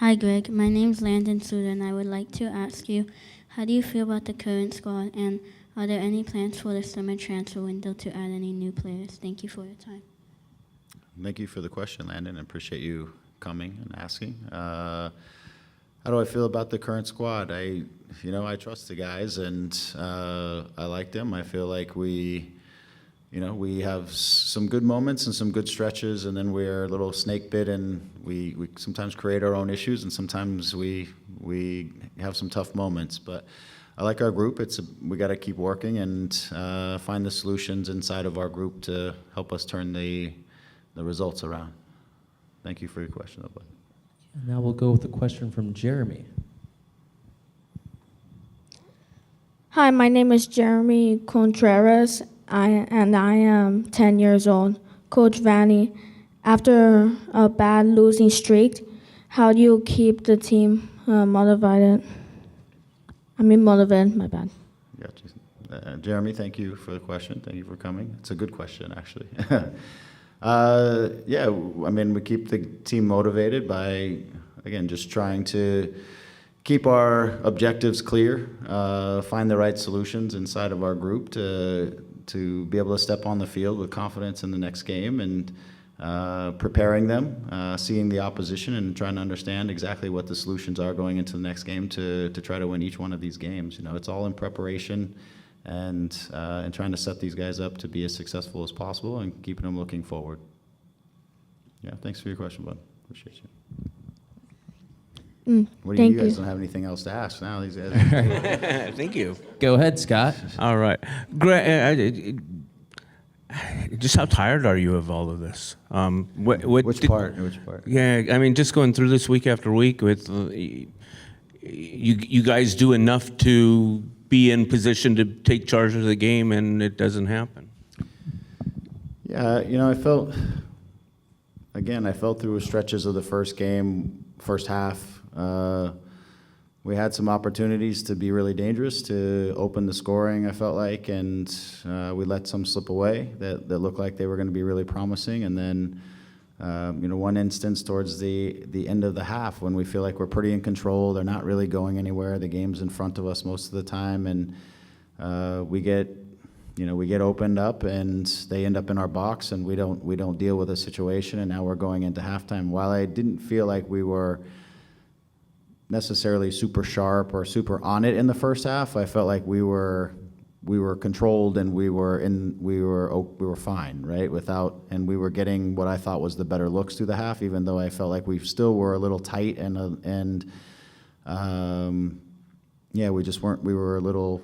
Hi, Greg. My name's Landon Suter, and I would like to ask you, how do you feel about the current squad, and are there any plans for the summer transfer window to add any new players? Thank you for your time. Thank you for the question, Landon. I appreciate you coming and asking. How do I feel about the current squad? I trust the guys, and I like them. I feel like we have some good moments and some good stretches, and then we're a little snake bit, and we sometimes create our own issues, and sometimes we have some tough moments. But I like our group. We got to keep working and find the solutions inside of our group to help us turn the results around. Thank you for your question, though, bud. Now we'll go with a question from Jeremy. Hi, my name is Jeremy Contreras, and I am 10 years old. Coach Vanney, after a bad losing streak, how do you keep the team motivated? Motivated, my bad. Gotcha. Jeremy, thank you for the question. Thank you for coming. It's a good question, actually. We keep the team motivated by, again, just trying to keep our objectives clear, find the right solutions inside of our group to be able to step on the field with confidence in the next game, and preparing them, seeing the opposition and trying to understand exactly what the solutions are going into the next game to try to win each one of these games. It's all in preparation and trying to set these guys up to be as successful as possible and keeping them looking forward. Yeah, thanks for your question, bud. Appreciate you. What do you guys don't have anything else to ask now? These guys. Thank you. Go ahead, Scott. All right. Greg, just how tired are you of all of this? Which part? Yeah, just going through this week after week with you guys do enough to be in position to take charge of the game, and it doesn't happen. Yeah, I felt through stretches of the first half. We had some opportunities to be really dangerous, to open the scoring, I felt like, and we let some slip away that looked like they were going to be really promising. And then, one instance towards the end of the half when we feel like we're pretty in control, they're not really going anywhere, the game's in front of us most of the time, and we get opened up, and they end up in our box, and we don't deal with the situation, and now we're going into halftime. While I didn't feel like we were necessarily super sharp or super on it in the first half, I felt like we were controlled, and we were fine, right? And we were getting what I thought was the better looks through the half, even though I felt like we still were a little tight, we were a little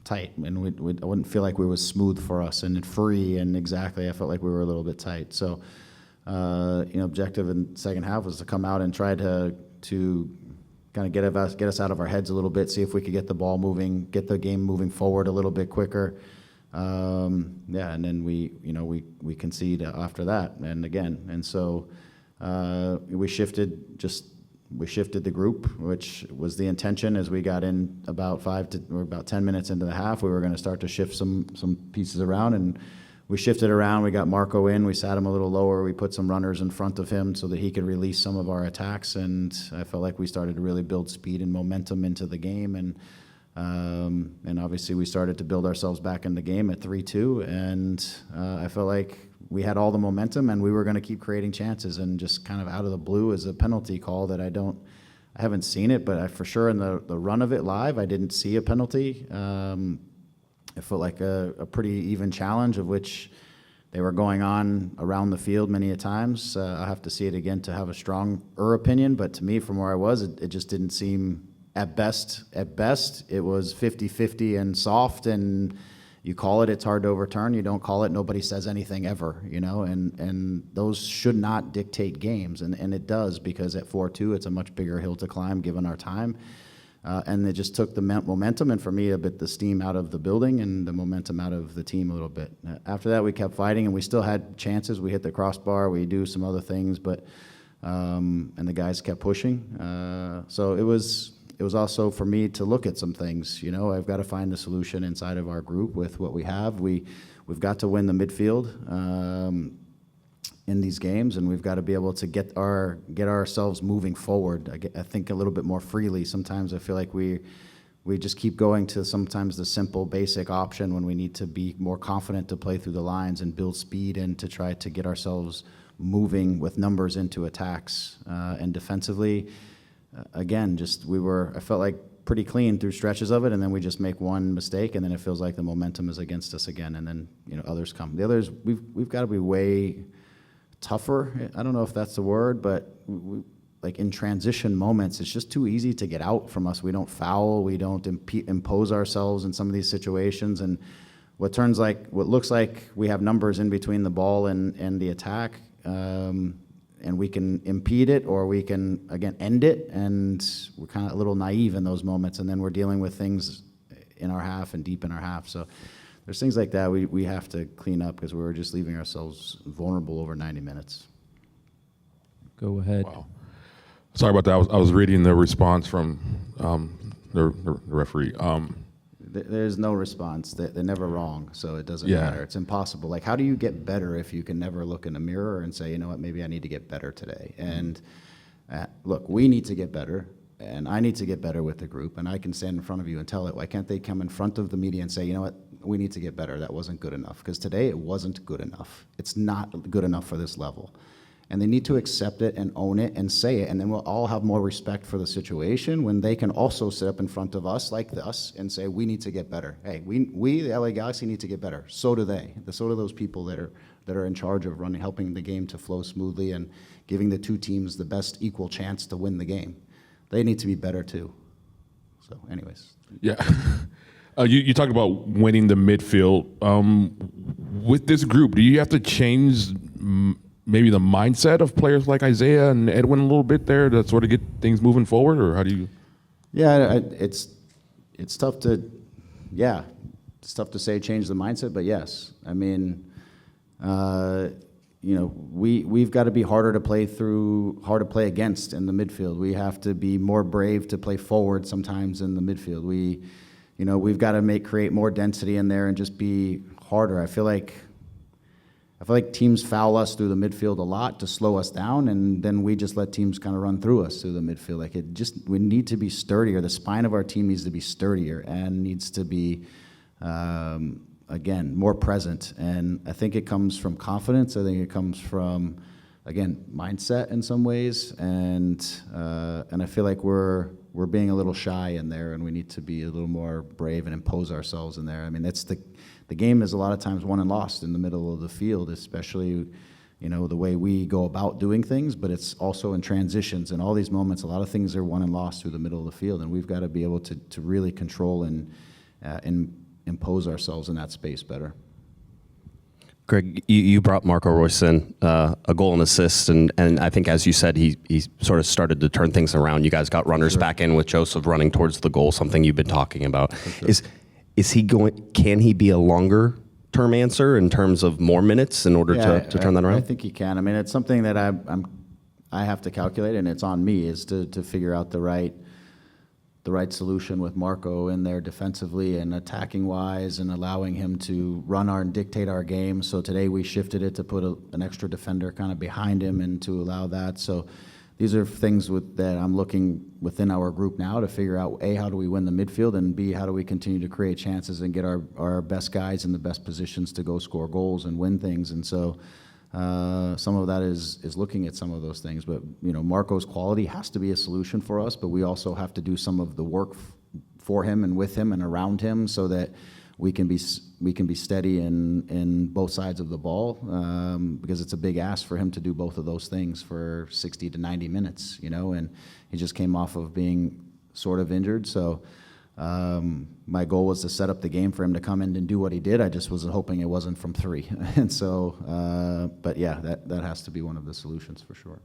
tight, and I wouldn't feel like we were smooth for us and free, and exactly, I felt like we were a little bit tight. So, objective in the second half was to come out and try to kind of get us out of our heads a little bit, see if we could get the ball moving, get the game moving forward a little bit quicker. And then we concede after that, and so we shifted the group, which was the intention. As we got in about 10 minutes into the half, we were going to start to shift some pieces around, and we shifted around. We got Marco in. We sat him a little lower. We put some runners in front of him so that he could release some of our attacks, and I felt like we started to really build speed and momentum into the game, and obviously we started to build ourselves back in the game at 3-2, and I felt like we had all the momentum, and we were going to keep creating chances, and just kind of out of the blue is a penalty call that I haven't seen it, but for sure in the run of it live, I didn't see a penalty. It felt like a pretty even challenge, of which they were going on around the field many a times. I'll have to see it again to have a stronger opinion, but to me, from where I was, it just didn't seem, at best, it was 50-50 and soft, and you call it, it's hard to overturn. You don't call it, nobody says anything ever, and those should not dictate games, and it does, because at 4-2, it's a much bigger hill to climb given our time. And it just took the momentum, and for me, a bit the steam out of the building and the momentum out of the team a little bit. After that, we kept fighting, and we still had chances. We hit the crossbar, we do some other things, but and the guys kept pushing. So it was also for me to look at some things. I've got to find the solution inside of our group with what we have. We've got to win the midfield. in these games, and we've got to be able to get ourselves moving forward. I think a little bit more freely. Sometimes I feel like we just keep going to sometimes the simple, basic option when we need to be more confident to play through the lines and build speed and to try to get ourselves moving with numbers into attacks. And defensively, again, I felt like pretty clean through stretches of it, and then we just make one mistake, and then it feels like the momentum is against us again, and then others come. The others, we've got to be way tougher. I don't know if that's the word, but like in transition moments, it's just too easy to get out from us. We don't foul, we don't impose ourselves in some of these situations, and what looks like we have numbers in between the ball and the attack, and we can impede it, or we can, again, end it, and we're kind of a little naive in those moments, and then we're dealing with things in our half and deep in our half. So there's things like that we have to clean up, because we were just leaving ourselves vulnerable over 90 minutes. Go ahead. Wow. Sorry about that. I was reading the response from the referee. There's no response. They're never wrong, so it doesn't Yeah. matter. It's impossible. Like, how do you get better if you can never look in a mirror and say, you know what, maybe I need to get better today? And look, we need to get better, and I need to get better with the group, and I can stand in front of you and tell it. Why can't they come in front of the media and say, you know what, we need to get better. That wasn't good enough. Because today it wasn't good enough. It's not good enough for this level. And they need to accept it and own it and say it, and then we'll all have more respect for the situation when they can also sit up in front of us like this and say, we need to get better. Hey, we the LA Galaxy, need to get better. So do they. So do those people that are in charge of helping the game to flow smoothly and giving the two teams the best equal chance to win the game. They need to be better too. So anyways. Yeah. You talked about winning the midfield. With this group, do you have to change maybe the mindset of players like Isaiah and Edwin a little bit there to sort of get things moving forward, or how do you? Yeah, it's tough to, it's tough to say change the mindset, but yes. I mean, we've got to be harder to play against in the midfield. We have to be more brave to play forward sometimes in the midfield. We've got to create more density in there and just be harder. I feel like teams foul us through the midfield a lot to slow us down, and then we just let teams kind of run through us through the midfield. We need to be sturdier. The spine of our team needs to be sturdier and needs to be, again, more present. And I think it comes from confidence. I think it comes from, again, mindset in some ways. And I feel like we're being a little shy in there, and we need to be a little more brave and impose ourselves in there. I mean, the game is a lot of times won and lost in the middle of the field, especially, the way we go about doing things, but it's also in transitions and all these moments. A lot of things are won and lost through the middle of the field, and we've got to be able to really control and impose ourselves in that space better. Greg, you brought Marco Royce in, a goal and assist, and I think, as you said, he sort of started to turn things around. You guys got runners back in with Joseph running towards the goal, something you've been talking about. Is he going? Can he be a longer term answer in terms of more minutes in order to turn that around? I think he can. I mean, it's something that I have to calculate, and it's on me is to figure out the right solution with Marco in there defensively and attacking wise, and allowing him to run and dictate our game. So today we shifted it to put an extra defender kind of behind him and to allow that. So these are things that I'm looking within our group now to figure out, A, how do we win the midfield, and B, how do we continue to create chances and get our best guys in the best positions to go score goals and win things. And so some of that is looking at some of those things. But, Marco's quality has to be a solution for us, but we also have to do some of the work for him and with him and around him so that we can be steady in both sides of the ball, because it's a big ask for him to do both of those things for 60 to 90 minutes, and he just came off of being sort of injured. So my goal was to set up the game for him to come in and do what he did. I just was hoping it wasn't from 3. And so, but yeah, that has to be one of the solutions for sure.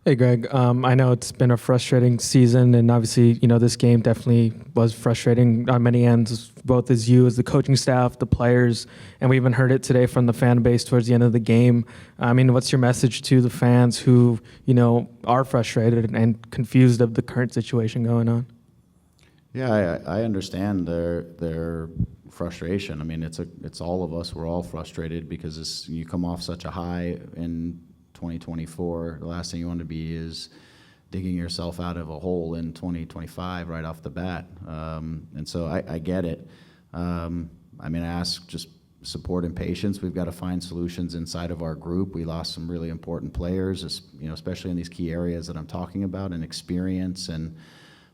Hey, Greg. I know it's been a frustrating season, and obviously, this game definitely was frustrating on many ends, both as you, as the coaching staff, the players, and we even heard it today from the fan base towards the end of the game. I mean, what's your message to the fans who, are frustrated and confused of the current situation going on? Yeah, I understand their frustration. I mean, it's all of us. We're all frustrated because you come off such a high in 2024. The last thing you want to be is digging yourself out of a hole in 2025 right off the bat. And so I get it. I mean, I ask just support and patience. We've got to find solutions inside of our group. We lost some really important players, especially in these key areas that I'm talking about, and experience and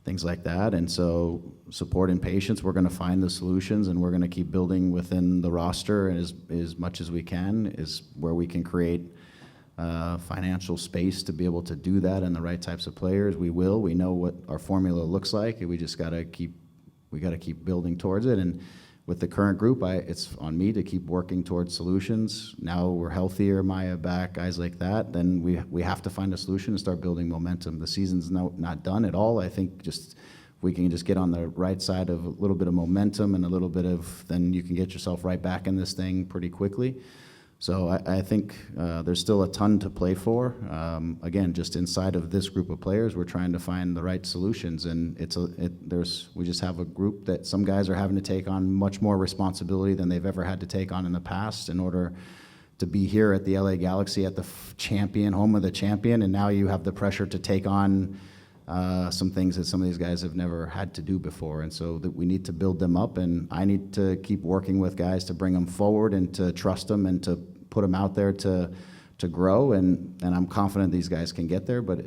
things like that. And so support and patience, we're going to find the solutions, and we're going to keep building within the roster as much as we can, is where we can create financial space to be able to do that, and the right types of players. We will. We know what our formula looks like, and we just got to keep building towards it. And with the current group, it's on me to keep working towards solutions. Now we're healthier, Maya back, guys like that, then we have to find a solution and start building momentum. The season's not done at all. I think just we can just get on the right side of a little bit of momentum and a little bit of, then you can get yourself right back in this thing pretty quickly. So I think there's still a ton to play for. Again, just inside of this group of players, we're trying to find the right solutions, and we just have a group that some guys are having to take on much more responsibility than they've ever had to take on in the past in order to be here at the LA Galaxy at the champion, home of the champion, and now you have the pressure to take on some things that some of these guys have never had to do before, and so that we need to build them up, and I need to keep working with guys to bring them forward and to trust them and to put them out there to grow, and I'm confident these guys can get there, but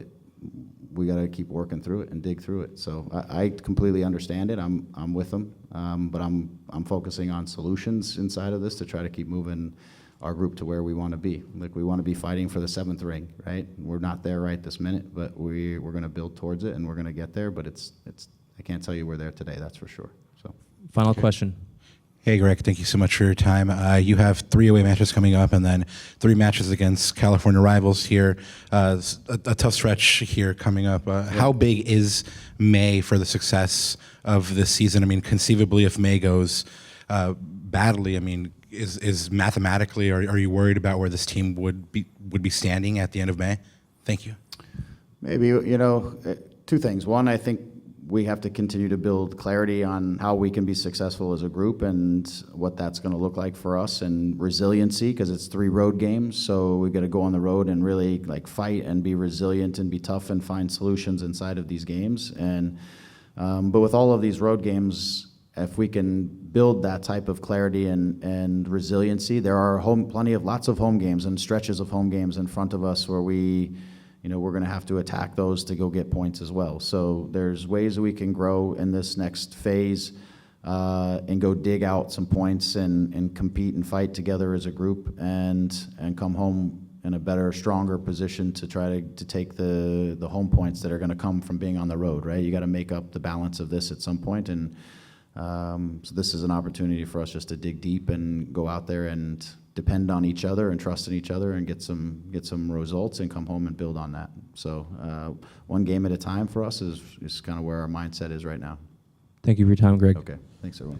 we got to keep working through it and dig through it. So I completely understand it. I'm with them, but I'm focusing on solutions inside of this to try to keep moving our group to where we want to be. Like, we want to be fighting for the 7th ring, right? We're not there right this minute, but we're going to build towards it, and we're going to get there. But it's I can't tell you we're there today, that's for sure. So, Final question. Hey, Greg, thank you so much for your time. You have 3 away matches coming up and then 3 matches against California rivals here. A tough stretch here coming up. How big is May for the success of this season? I mean, conceivably, if May goes badly, I mean, is mathematically, are you worried about where this team would be standing at the end of May? Thank you. Maybe, 2 things. One, I think we have to continue to build clarity on how we can be successful as a group and what that's going to look like for us, and resiliency, because it's 3 road games. So we've got to go on the road and really fight and be resilient and be tough and find solutions inside of these games. And but with all of these road games, if we can build that type of clarity and resiliency, there are lots of home games and stretches of home games in front of us where we're going to have to attack those to go get points as well. So there's ways we can grow in this next phase and go dig out some points and compete and fight together as a group and come home in a better, stronger position to try to take the home points that are going to come from being on the road, right? You got to make up the balance of this at some point, and so this is an opportunity for us just to dig deep and go out there and depend on each other and trust in each other and get some results and come home and build on that. So one game at a time for us is kind of where our mindset is right now. Thank you for your time, Greg. Okay, thanks everyone.